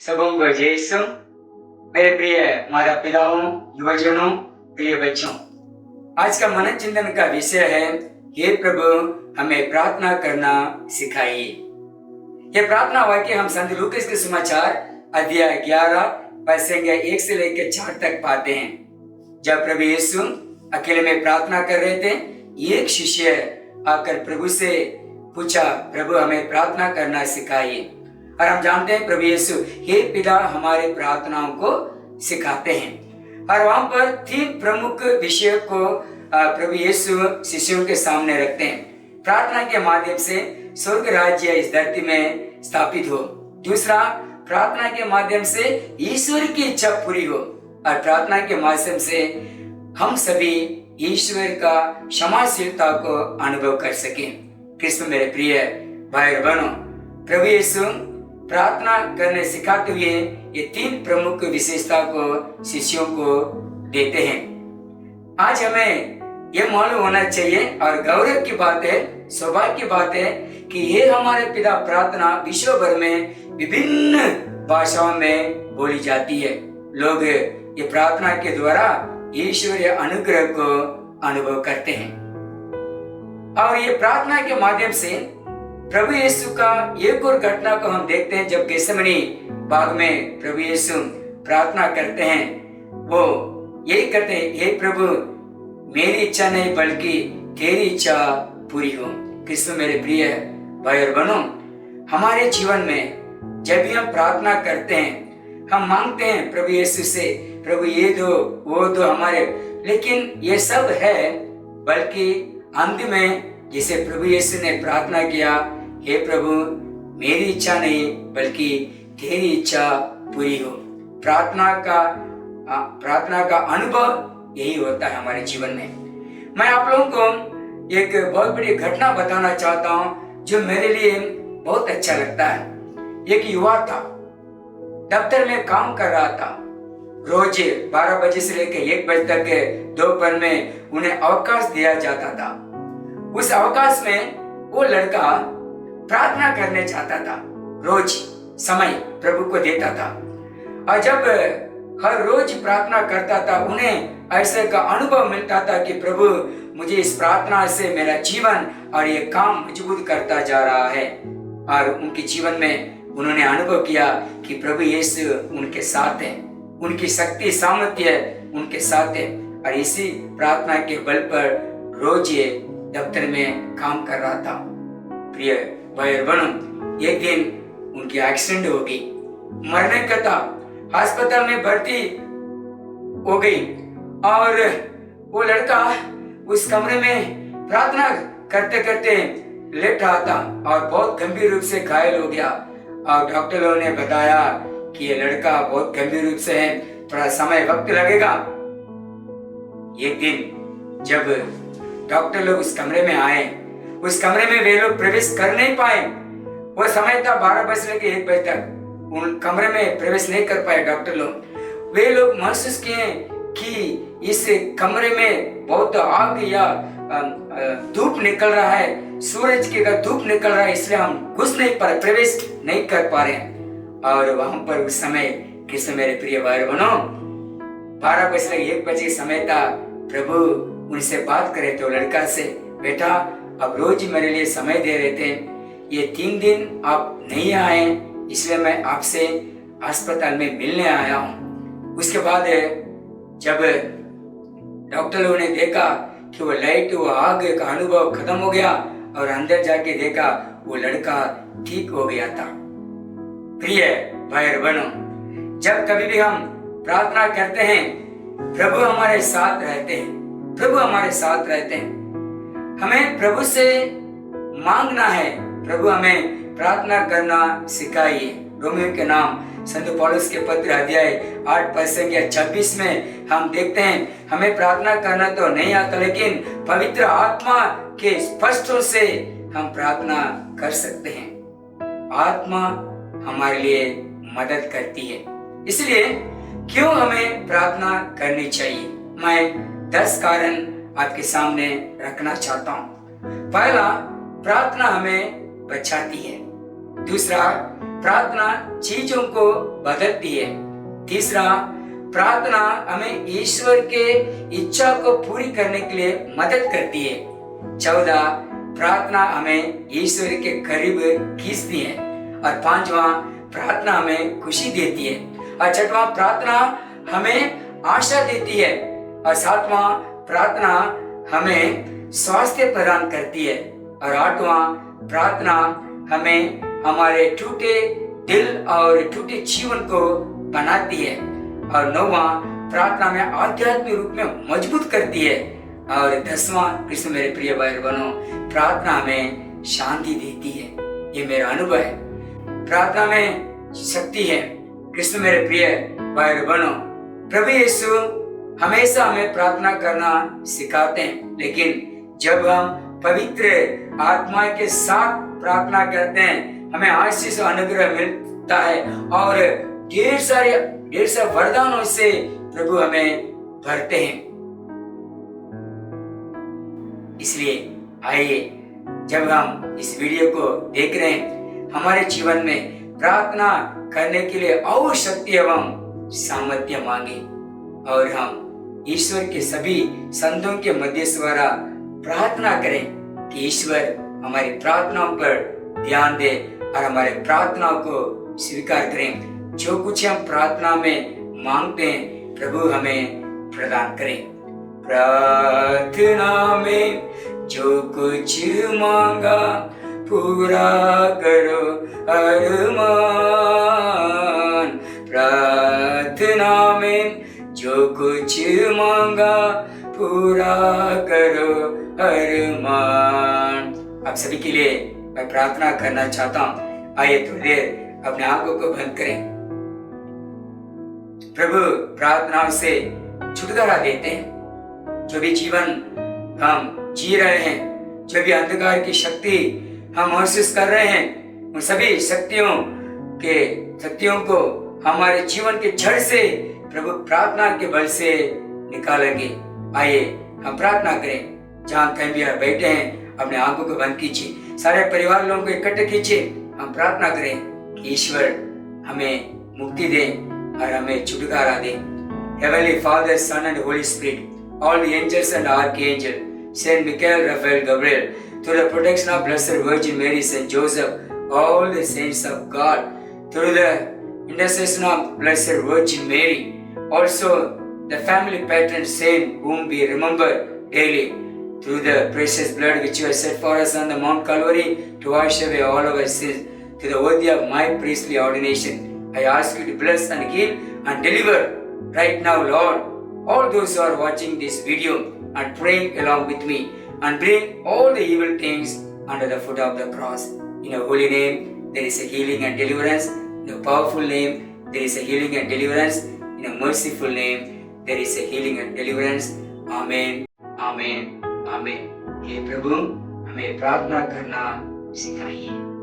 सबों को जय यीशु। मेरे प्रिय माता पिताओं, युवजनों, प्रिय बच्चों, आज का मन चिंतन का विषय है, हे प्रभु हमें प्रार्थना करना सिखाइए। यह प्रार्थना वाक्य हम संत लूकास के समाचार अध्याय 11 पद 1 से लेकर 4 तक पाते हैं। जब प्रभु यीशु अकेले में प्रार्थना कर रहे थे, एक शिष्य आकर प्रभु से पूछा, प्रभु हमें प्रार्थना करना सिखाइए। और हम जानते हैं प्रभु यीशु हे पिता हमारे प्रार्थनाओं को सिखाते हैं। और वहां पर 3 प्रमुख विषयों को प्रभु यीशु शिष्यों के सामने रखते हैं। प्रार्थना के माध्यम से स्वर्ग राज्य इस धरती में स्थापित हो। दूसरा, प्रार्थना के माध्यम से ईश्वर की इच्छा पूरी हो। और प्रार्थना के माध्यम से हम सभी ईश्वर का क्षमाशीलता को अनुभव कर सकें। कृष्ण मेरे प्रिय भाई और बहनों, प्रभु यीशु प्रार्थना करने सिखाते हुए ये 3 प्रमुख विशेषता को शिष्यों को देते हैं। आज हमें यह मालूम होना चाहिए और गौरव की बात है, सौभाग्य की बात है कि ये हमारे पिता प्रार्थना विश्व भर में विभिन्न भाषाओं में बोली जाती है। लोग ये प्रार्थना के द्वारा ईश्वरीय अनुग्रह को अनुभव करते हैं। और ये प्रार्थना के माध्यम से प्रभु यीशु का एक और घटना को हम देखते हैं। जब गेसेमनी बाग में प्रभु यीशु प्रार्थना करते हैं, वो यही कहते हैं, हे प्रभु मेरी इच्छा नहीं बल्कि तेरी इच्छा पूरी हो। कृष्ण मेरे प्रिय भाई और बहनों, हमारे जीवन में जब भी हम प्रार्थना करते हैं, हम मांगते हैं प्रभु यीशु से, प्रभु ये दो वो दो हमारे, लेकिन ये सब है, बल्कि अंत में जिसे प्रभु यीशु ने प्रार्थना किया, हे प्रभु मेरी इच्छा नहीं बल्कि तेरी इच्छा पूरी हो। प्रार्थना का अनुभव यही होता है हमारे जीवन में। मैं आप लोगों को एक बहुत बड़ी घटना बताना चाहता हूँ जो मेरे लिए बहुत अच्छा लगता है। एक युवा था, दफ्तर में काम कर रहा था। रोज 12 बजे से लेकर 1 बजे तक दोपहर में उन्हें अवकाश दिया जाता था। उस अवकाश में वो लड़का प्रार्थना करने चाहता था, रोज समय प्रभु को देता था। और जब हर रोज प्रार्थना करता था, उन्हें ऐसे का अनुभव मिलता था कि प्रभु मुझे इस प्रार्थना से मेरा जीवन और ये काम मजबूत करता जा रहा है। और उनके जीवन में उन्होंने अनुभव किया कि प्रभु यीशु उनके साथ है, उनकी शक्ति सामर्थ्य उनके साथ है। और इसी प्रार्थना के बल पर रोज ये दफ्तर में काम कर रहा था। प्रिय भाई और बहनों, एक दिन उनकी एक्सीडेंट हो गई, मरने का था, अस्पताल में भर्ती हो गई। और वो लड़का उस कमरे में प्रार्थना करते करते लेट रहा था और बहुत गंभीर रूप से घायल हो गया। और डॉक्टरों ने बताया कि ये लड़का बहुत गंभीर रूप से है, थोड़ा समय वक्त लगेगा। एक दिन जब डॉक्टर लोग उस कमरे में आए, उस कमरे में वे लोग प्रवेश कर नहीं पाए। वो समय था 12 बजे से लेकर 1 बजे तक, उन कमरे में प्रवेश नहीं कर पाए डॉक्टर लोग। वे लोग महसूस किए कि इस कमरे में बहुत आग या धूप निकल रहा है, सूरज की धूप निकल रहा है, इसलिए हम घुस नहीं पा रहे, प्रवेश नहीं कर पा रहे। और वहां पर उस समय कृष्ण मेरे प्रिय भाई बहनों, 12 बजे से 1 बजे समय था। प्रभु उनसे बात करे तो लड़का से, बेटा अब रोज मेरे लिए समय दे रहे थे, ये 3 दिन आप नहीं आए, इसलिए मैं आपसे अस्पताल में मिलने आया हूँ। उसके बाद जब डॉक्टर लोगों ने देखा कि वो लाइट, वो आग का अनुभव खत्म हो गया और अंदर जाके देखा वो लड़का ठीक हो गया था। प्रिय भाई और बहनों, जब कभी भी हम प्रार्थना करते हैं, प्रभु हमारे साथ रहते हैं, प्रभु हमारे साथ रहते हैं। हमें प्रभु से मांगना है, प्रभु हमें प्रार्थना करना सिखाइए। रोमियो के नाम संत पौलुस के पत्र अध्याय 8 पद 26 में हम देखते हैं, हमें प्रार्थना करना तो नहीं आता, लेकिन पवित्र आत्मा के स्पष्टों से हम प्रार्थना कर सकते हैं। आत्मा हमारे लिए मदद करती है, इसलिए क्यों हमें प्रार्थना करनी चाहिए। मैं 10 कारण आपके सामने रखना चाहता हूँ। पहला, प्रार्थना हमें बचाती है। दूसरा, प्रार्थना चीजों को बदलती है। तीसरा, प्रार्थना हमें ईश्वर के इच्छा को पूरी करने के लिए मदद करती है। 14, प्रार्थना हमें ईश्वर के करीब खींचती है। और 5वां, प्रार्थना हमें खुशी देती है। और 6वां, प्रार्थना हमें आशा देती है। और 7वां, प्रार्थना हमें स्वास्थ्य प्रदान करती है। और 8वां, प्रार्थना हमें हमारे टूटे दिल और टूटे जीवन को बनाती है। और 9वां, प्रार्थना में आध्यात्मिक रूप में मजबूत करती है। और 10वां, कृष्ण मेरे प्रिय भाई बहनों, प्रार्थना हमें शांति देती है। ये मेरा अनुभव है। प्रार्थना में शक्ति है। कृष्ण मेरे प्रिय भाई बहनों, प्रभु यीशु हमेशा हमें प्रार्थना करना सिखाते हैं, लेकिन जब हम पवित्र आत्मा के साथ प्रार्थना करते हैं, हमें आशीष और अनुग्रह मिलता है और ढेर सारे वरदानों से प्रभु हमें भरते हैं। इसलिए आइए, जब हम इस वीडियो को देख रहे हैं, हमारे जीवन में प्रार्थना करने के लिए और शक्ति एवं सामर्थ्य मांगे और हम ईश्वर के सभी संतों के मध्य द्वारा प्रार्थना करें कि ईश्वर हमारी प्रार्थनाओं पर ध्यान दे और हमारे प्रार्थनाओं को स्वीकार करें। जो कुछ हम प्रार्थना में मांगते हैं, प्रभु हमें प्रदान करें। प्रार्थना में जो कुछ मांगा पूरा करो अरमान। प्रार्थना में जो कुछ मांगा पूरा करो अरमान। आप सभी के लिए मैं प्रार्थना करना चाहता हूँ। आइए थोड़ी देर अपने आंखों को बंद करें। प्रभु प्रार्थनाओं से छुटकारा देते हैं। जो भी जीवन हम जी रहे हैं, जो भी अंधकार की शक्ति हम महसूस कर रहे हैं, उन सभी शक्तियों को हमारे जीवन के जड़ से प्रभु प्रार्थना के बल से निकालेंगे। आइए हम प्रार्थना करें। जहाँ कहीं भी आप बैठे हैं, अपने आंखों को बंद कीजिए, सारे परिवार लोगों को इकट्ठे कीजिए। हम प्रार्थना करें कि ईश्वर हमें मुक्ति दे और हमें छुटकारा दे। Heavenly Father, Son and Holy Spirit, all the angels and archangels, Saint Michael, Raphael, Gabriel, through the protection of Blessed Virgin Mary, Saint Joseph, all the saints of God, through the intercession of Blessed Virgin Mary, also the family patron saint whom we remember daily, through the precious blood which you have shed for us on the Mount Calvary to wash away all of our sins, to the worthy of my priestly ordination, I ask you to bless and heal and deliver right now, Lord, all those who are watching this video and praying along with me, and bring all the evil things under the foot of the cross. In a holy name, there is a healing and deliverance. In a powerful name, there is a healing and deliverance. In a merciful name, there is a healing and deliverance. Amen. Amen. Amen. हे प्रभु, हमें प्रार्थना करना सिखाइए।